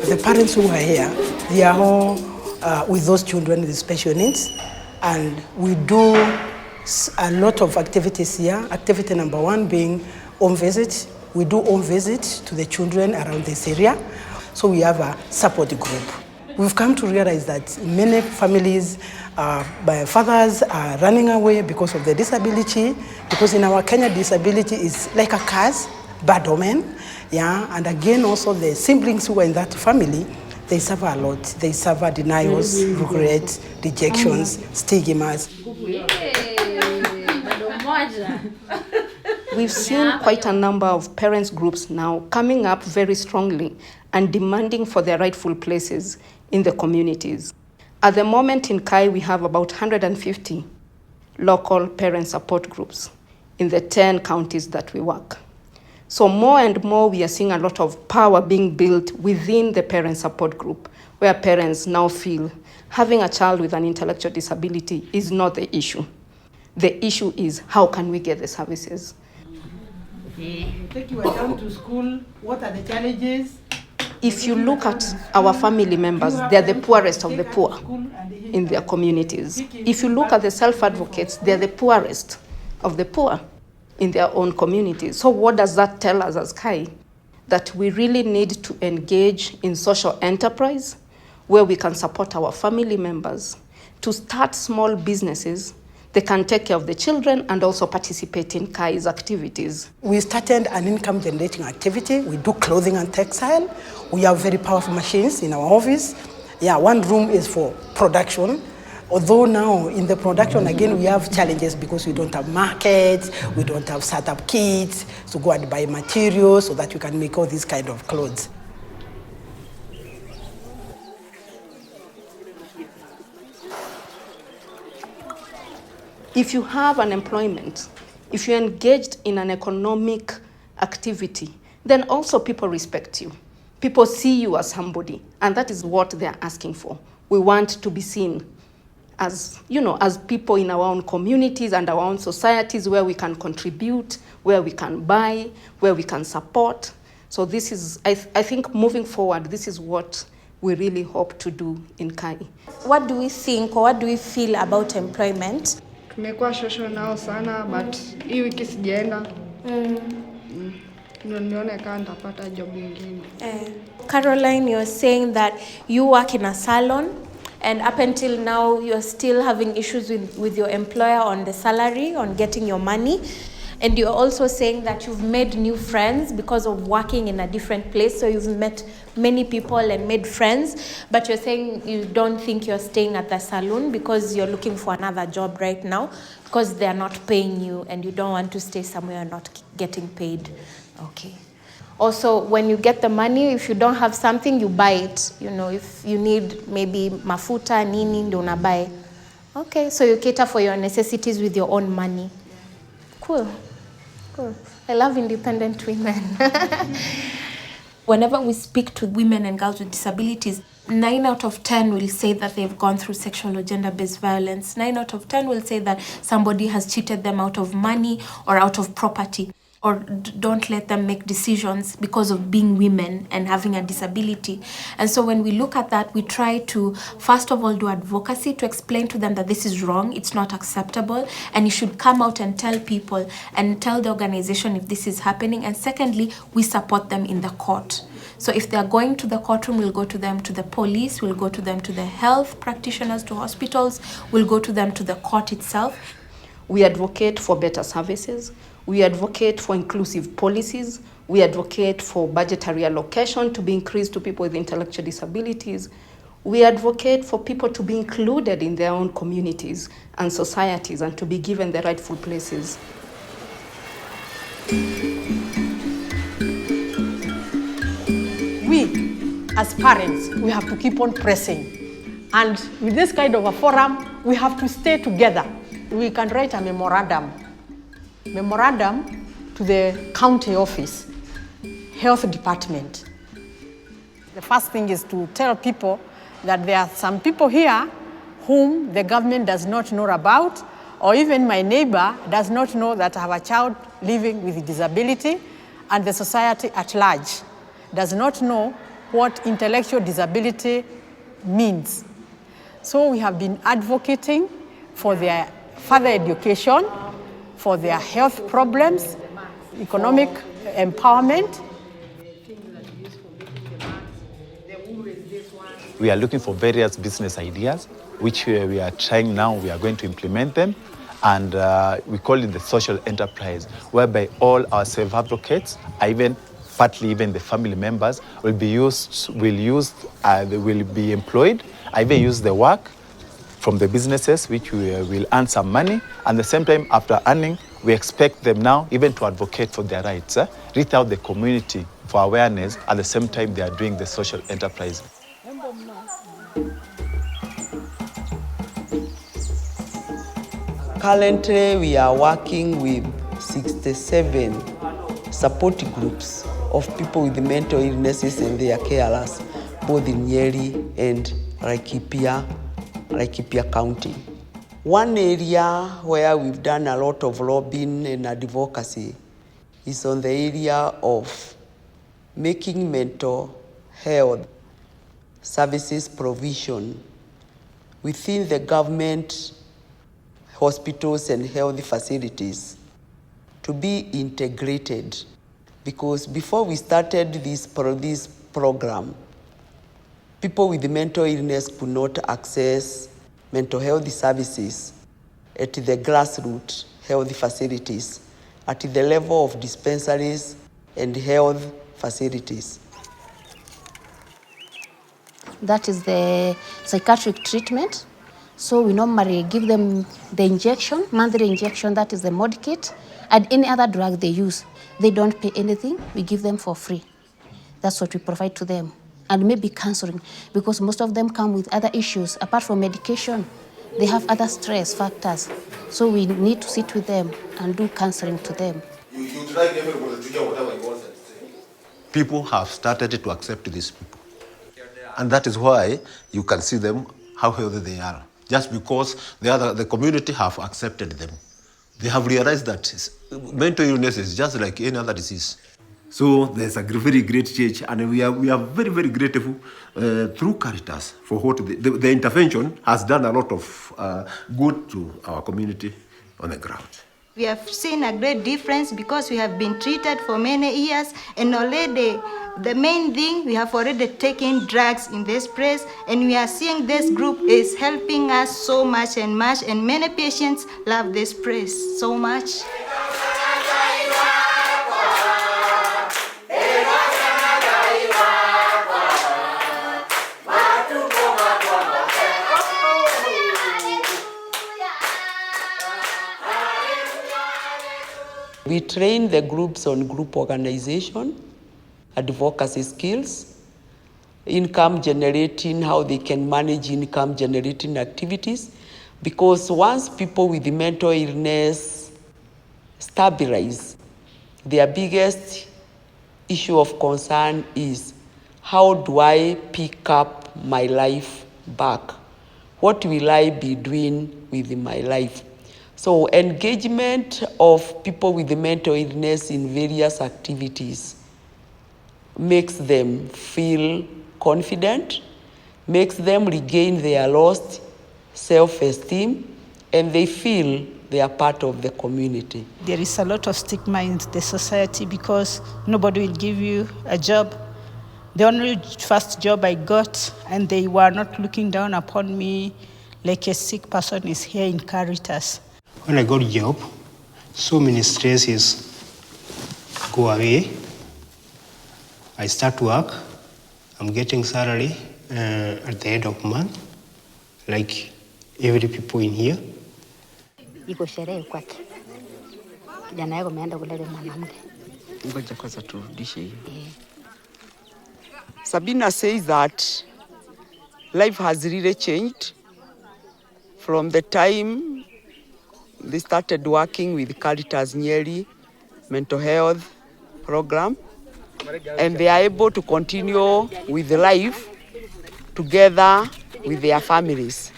The parents who are here, they are all with those children with special needs, and we do a lot of activities here. Activity number one being home visit. We do home visit to the children around this area, so we have a support group. We've come to realize that many families, by fathers are running away because of the disability, because in our Kenya, disability is like a curse, bad omen. Yeah, and again, also the siblings who are in that family, they suffer a lot. They suffer denials, regrets, rejections, stigmas. We've seen quite a number of parents groups now coming up very strongly and demanding for their rightful places in the communities. At the moment in Kai, we have about 150 local parent support groups in the 10 counties that we work. So more and more, we are seeing a lot of power being built within the parent support group, where parents now feel having a child with an intellectual disability is not the issue. The issue is how can we get the services? Take you down to school. What are the challenges? If you look at our family members, they're the poorest of the poor in their communities. If you look at the self-advocates, they're the poorest of the poor in their own communities. So what does that tell us as Kai? That we really need to engage in social enterprise where we can support our family members to start small businesses. They can take care of the children and also participate in Kai's activities. We started an income generating activity. We do clothing and textile. We have very powerful machines in our office. Yeah, one room is for production. Although now in the production, again, we have challenges because we don't have markets, we don't have startup kits to go and buy materials so that you can make all these kind of clothes. If you have an employment, if you're engaged in an economic activity, then also people respect you. People see you as somebody, and that is what they're asking for. We want to be seen as, as people in our own communities and our own societies where we can contribute, where we can buy, where we can support. So this is, I think moving forward, this is what we really hope to do in Kai. What do we think or what do we feel about employment? Tumekuwa shosho nao sana, but hii wiki sijaenda. Nione kama nitapata job nyingine. Caroline, you're saying that you work in a salon, and up until now, you're still having issues with your employer on the salary, on getting your money. And you're also saying that you've made new friends because of working in a different place. So you've met many people and made friends, but you're saying you don't think you're staying at the salon because you're looking for another job right now because they're not paying you and you don't want to stay somewhere you're not getting paid. Okay. Also, when you get the money, if you don't have something, you buy it. If you need maybe mafuta, nini, ndio unabuy. Okay, so you cater for your necessities with your own money. Cool. Cool. I love independent women. Whenever we speak to women and girls with disabilities, 9 out of 10 will say that they've gone through sexual or gender-based violence. 9 out of 10 will say that somebody has cheated them out of money or out of property, or don't let them make decisions because of being women and having a disability. And so when we look at that, we try to, first of all, do advocacy to explain to them that this is wrong, it's not acceptable, and you should come out and tell people and tell the organization if this is happening. And secondly, we support them in the court. So if they're going to the courtroom, we'll go to them to the police, we'll go to them to the health practitioners, to hospitals, we'll go to them to the court itself. We advocate for better services. We advocate for inclusive policies. We advocate for budgetary allocation to be increased to people with intellectual disabilities. We advocate for people to be included in their own communities and societies and to be given the rightful places. We, as parents, we have to keep on pressing. And with this kind of a forum, we have to stay together. We can write a memorandum to the county office, health department, The first thing is to tell people that there are some people here whom the government does not know about, or even my neighbor does not know that I have a child living with disability, and the society at large does not know what intellectual disability means. So we have been advocating for their further education, for their health problems, economic empowerment. We are looking for various business ideas, which we are trying now, we are going to implement them. And we call it the social enterprise, whereby all our self-advocates, partly even the family members, will be employed, even use the work from the businesses, which we will earn some money. And at the same time, after earning, we expect them now even to advocate for their rights, reach out the community for awareness. At the same time, they are doing the social enterprise. Currently, we are working with 67 support groups of people with mental illnesses and their carers, both in Nyeri and Laikipia County. One area where we've done a lot of lobbying and advocacy is on the area of making mental health services provision within the government hospitals and health facilities to be integrated. Because before we started this program, people with mental illness could not access mental health services at the grassroots health facilities, at the level of dispensaries and health facilities. That is the psychiatric treatment. So we normally give them the injection, monthly injection, that is the mod kit, and any other drug they use. They don't pay anything, we give them for free. That's what we provide to them. And maybe counseling, because most of them come with other issues. Apart from medication, they have other stress factors. So we need to sit with them and do counseling to them. You try everybody to get whatever you want to say. People have started to accept these people. And that is why you can see them, how healthy they are. Just because the community have accepted them. They have realized that mental illness is just like any other disease. So there's a very great change, and we are very, very grateful through Caritas for what the intervention has done a lot of good to our community on the ground. We have seen a great difference because we have been treated for many years, and already the main thing, we have already taken drugs in this place, and we are seeing this group is helping us so much, and many patients love this place so much. We train the groups on group organization, advocacy skills, income generating, how they can manage income generating activities. Because once people with mental illness stabilize, their biggest issue of concern is, how do I pick up my life back? What will I be doing with my life? So engagement of people with mental illness in various activities makes them feel confident, makes them regain their lost self-esteem, and they feel they are part of the community. There is a lot of stigma in the society because nobody will give you a job. The only first job I got, and they were not looking down upon me like a sick person, is here in Caritas. When I got a job, so many stresses go away. I start work, I'm getting salary at the end of the month, like every people in here. Iko sherehe kwake. Kijana yako ameenda kulele mwanamke. Ngoja kwanza turudishe hiyo. Sabina says that life has really changed from the time they started working with Caritas Nyeri mental health program. and they are able to continue with life together with their families.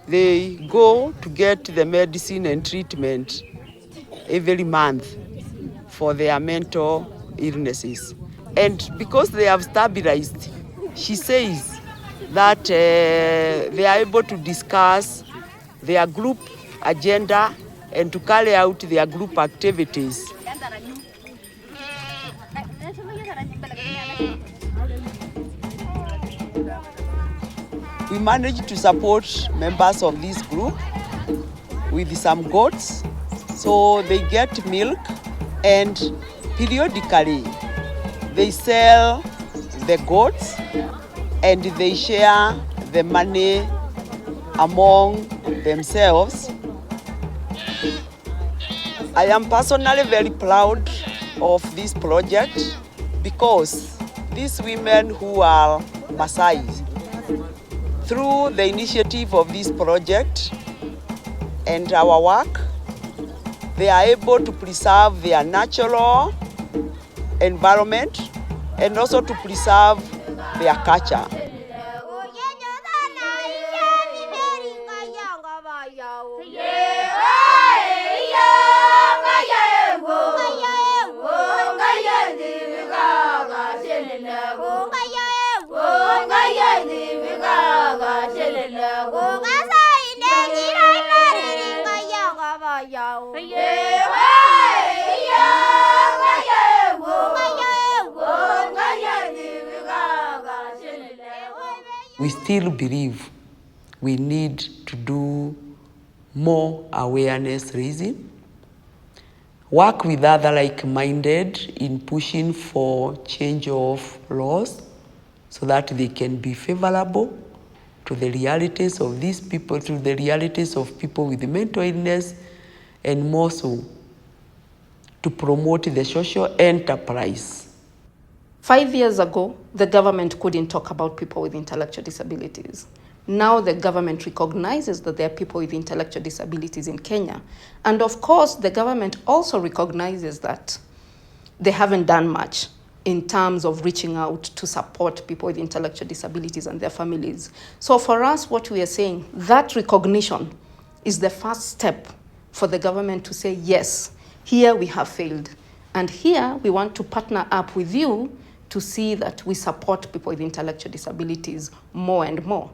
They go to get the medicine and treatment every month for their mental illnesses. And because they have stabilized, she says that they are able to discuss their group agenda and to carry out their group activities. We managed to support members of this group with some goats, so they get milk, and periodically they sell the goats and they share the money among themselves. I am personally very proud of this project because these women who are Maasai, through the initiative of this project and our work, they are able to preserve their natural environment and also to preserve their culture. We still believe we need to do more awareness raising, work with other like-minded in pushing for change of laws so that they can be favorable to the realities of these people, to the realities of people with mental illness, and more so to promote the social enterprise. 5 years ago, the government couldn't talk about people with intellectual disabilities. Now the government recognizes that there are people with intellectual disabilities in Kenya. And of course, the government also recognizes that they haven't done much in terms of reaching out to support people with intellectual disabilities and their families. So for us, what we are saying, that recognition is the first step for the government to say, yes, here we have failed. And here we want to partner up with you to see that we support people with intellectual disabilities more and more.